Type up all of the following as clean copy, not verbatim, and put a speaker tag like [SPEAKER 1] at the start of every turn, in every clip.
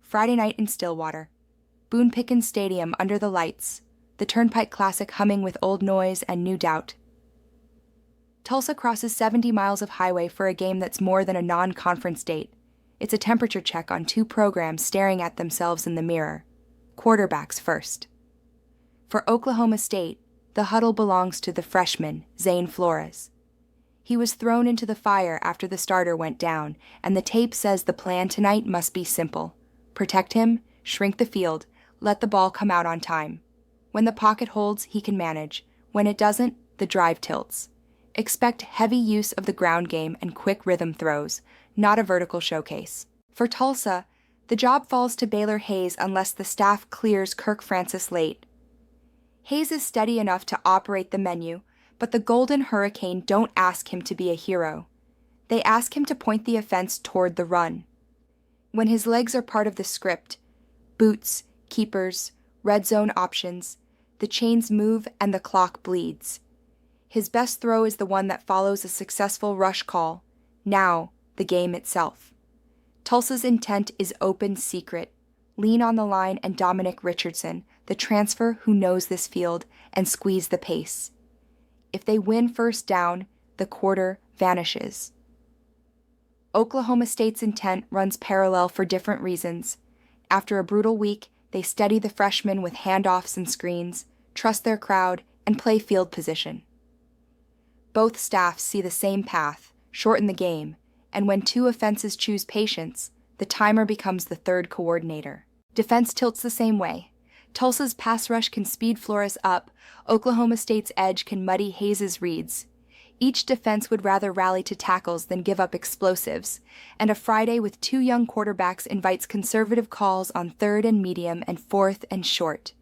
[SPEAKER 1] Friday night in Stillwater. Boone Pickens Stadium under the lights, the Turnpike Classic humming with old noise and new doubt. Tulsa crosses 70 miles of highway for a game that's more than a non-conference date. It's a temperature check on two programs staring at themselves in the mirror. Quarterbacks first. For Oklahoma State, the huddle belongs to the freshman, Zane Flores. He was thrown into the fire after the starter went down, and the tape says the plan tonight must be simple. Protect him, shrink the field, let the ball come out on time. When the pocket holds, he can manage. When it doesn't, the drive tilts. Expect heavy use of the ground game and quick rhythm throws, not a vertical showcase. For Tulsa, the job falls to Baylor Hayes unless the staff clears Kirk Francis late. Hayes is steady enough to operate the menu, but the Golden Hurricane don't ask him to be a hero. They ask him to point the offense toward the run. When his legs are part of the script, boots, keepers, red zone options, the chains move and the clock bleeds. His best throw is the one that follows a successful rush call, now the game itself. Tulsa's intent is open secret. Lean on the line and Dominic Richardson, the transfer who knows this field, and squeeze the pace. If they win first down, the quarter vanishes. Oklahoma State's intent runs parallel for different reasons. After a brutal week, they steady the freshmen with handoffs and screens, trust their crowd, and play field position. Both staffs see the same path, shorten the game, and when two offenses choose patience, the timer becomes the third coordinator. Defense tilts the same way. Tulsa's pass rush can speed Flores up, Oklahoma State's edge can muddy Hayes' reads. Each defense would rather rally to tackles than give up explosives, and a Friday with two young quarterbacks invites conservative calls on third and medium and fourth and short.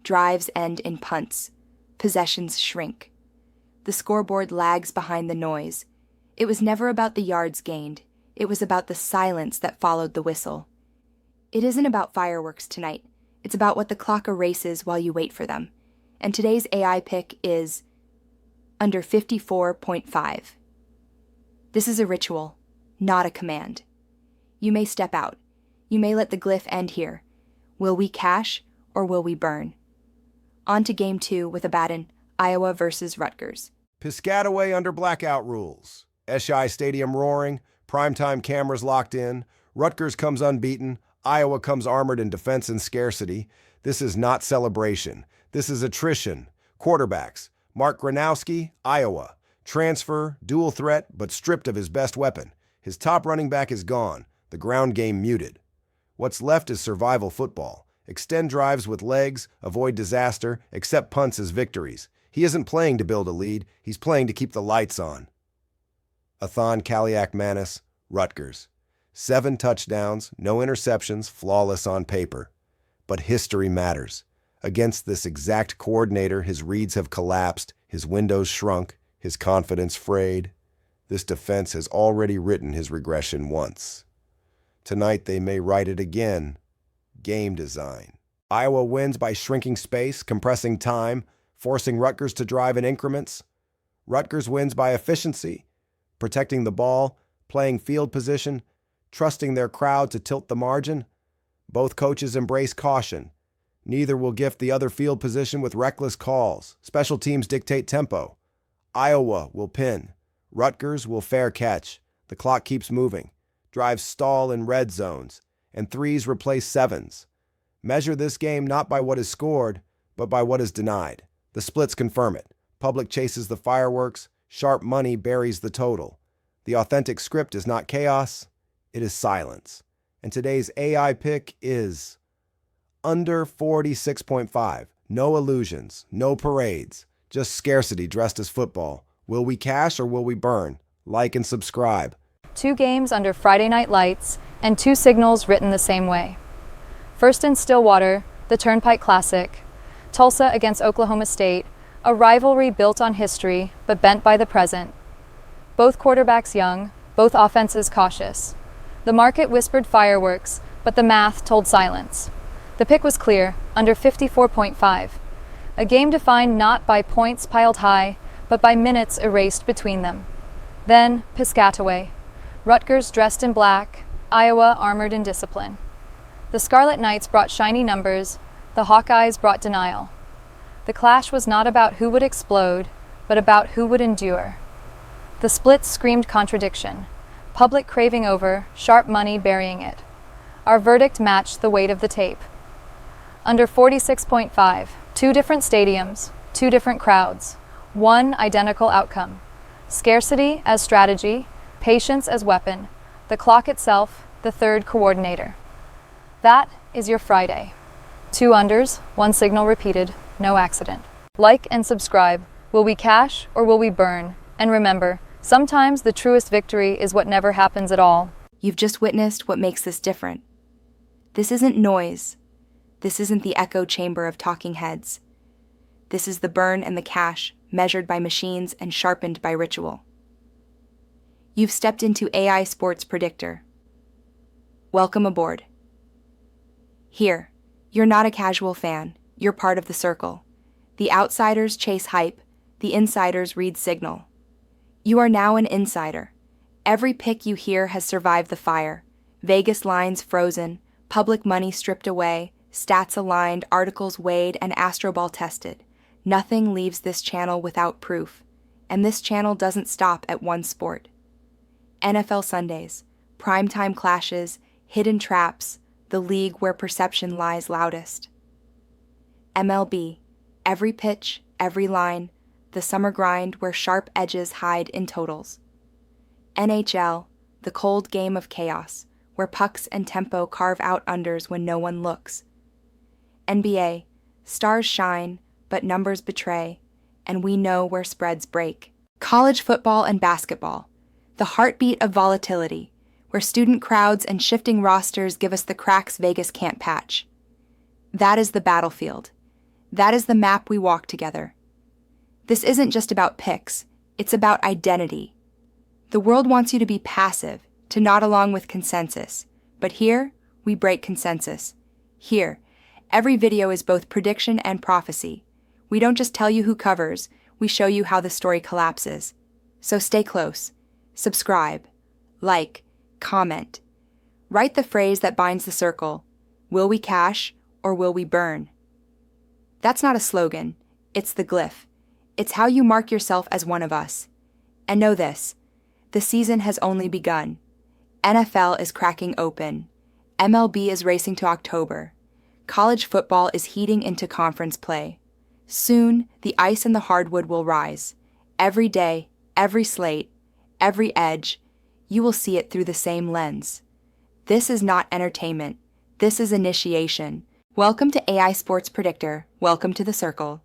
[SPEAKER 1] Drives end in punts. Possessions shrink. The scoreboard lags behind the noise. It was never about the yards gained. It was about the silence that followed the whistle. It isn't about fireworks tonight. It's about what the clock erases while you wait for them. And today's AI pick is under 54.5. This is a ritual, not a command. You may step out. You may let the glyph end here. Will we cash or will we burn? On to Game 2 with a Baden, Iowa versus Rutgers.
[SPEAKER 2] Piscataway under blackout rules. SI Stadium roaring, primetime cameras locked in. Rutgers comes unbeaten. Iowa comes armored in defense and scarcity. This is not celebration. This is attrition. Quarterbacks. Mark Gronowski, Iowa. Transfer, dual threat, but stripped of his best weapon. His top running back is gone. The ground game muted. What's left is survival football. Extend drives with legs, avoid disaster, accept punts as victories. He isn't playing to build a lead. He's playing to keep the lights on. Athan Kaliak-Manis, Rutgers. 7 touchdowns, no interceptions, flawless on paper. But history matters. Against this exact coordinator, his reads have collapsed, his windows shrunk, his confidence frayed. This defense has already written his regression once. Tonight they may write it again. Game design. Iowa wins by shrinking space, compressing time, forcing Rutgers to drive in increments. Rutgers wins by efficiency, protecting the ball, playing field position, trusting their crowd to tilt the margin. Both coaches embrace caution. Neither will gift the other field position with reckless calls. Special teams dictate tempo. Iowa will pin. Rutgers will fair catch. The clock keeps moving. Drives stall in red zones, and threes replace sevens. Measure this game not by what is scored, but by what is denied. The splits confirm it. Public chases the fireworks. Sharp money buries the total. The authentic script is not chaos. It is silence. And today's AI pick is under 46.5. No illusions, no parades, just scarcity dressed as football. Will we cash or will we burn? Like and subscribe.
[SPEAKER 3] 2 games under Friday night lights and 2 signals written the same way. First in Stillwater, the Turnpike Classic. Tulsa against Oklahoma State, a rivalry built on history but bent by the present. Both quarterbacks young, both offenses cautious. The market whispered fireworks, but the math told silence. The pick was clear, under 54.5. A game defined not by points piled high, but by minutes erased between them. Then, Piscataway. Rutgers dressed in black, Iowa armored in discipline. The Scarlet Knights brought shiny numbers, the Hawkeyes brought denial. The clash was not about who would explode, but about who would endure. The splits screamed contradiction, public craving over, sharp money burying it. Our verdict matched the weight of the tape. Under 46.5, 2 different stadiums, 2 different crowds, 1 identical outcome. Scarcity as strategy, patience as weapon, the clock itself, the third coordinator. That is your Friday. 2 unders, 1 signal repeated, no accident. Like and subscribe. Will we cash or will we burn? And remember, sometimes the truest victory is what never happens at all.
[SPEAKER 1] You've just witnessed what makes this different. This isn't noise. This isn't the echo chamber of talking heads. This is the burn and the cash, measured by machines and sharpened by ritual. You've stepped into AI Sports Predictor. Welcome aboard. Here, you're not a casual fan, you're part of the circle. The outsiders chase hype, the insiders read signal. You are now an insider. Every pick you hear has survived the fire. Vegas lines frozen, public money stripped away, stats aligned, articles weighed, and Astroball tested. Nothing leaves this channel without proof. And this channel doesn't stop at one sport. NFL Sundays, primetime clashes, hidden traps, the league where perception lies loudest. MLB, every pitch, every line, the summer grind where sharp edges hide in totals. NHL, the cold game of chaos, where pucks and tempo carve out unders when no one looks. NBA, stars shine, but numbers betray, and we know where spreads break. College football and basketball, the heartbeat of volatility, where student crowds and shifting rosters give us the cracks Vegas can't patch. That is the battlefield. That is the map we walk together. This isn't just about picks, it's about identity. The world wants you to be passive, to nod along with consensus. But here, we break consensus. Here, every video is both prediction and prophecy. We don't just tell you who covers, we show you how the story collapses. So stay close. Subscribe. Like. Comment. Write the phrase that binds the circle. Will we cash or will we burn? That's not a slogan. It's the glyph. It's how you mark yourself as one of us. And know this. The season has only begun. NFL is cracking open. MLB is racing to October. College football is heating into conference play. Soon, the ice and the hardwood will rise. Every day, every slate, every edge, you will see it through the same lens. This is not entertainment. This is initiation. Welcome to AI Sports Predictor. Welcome to the circle.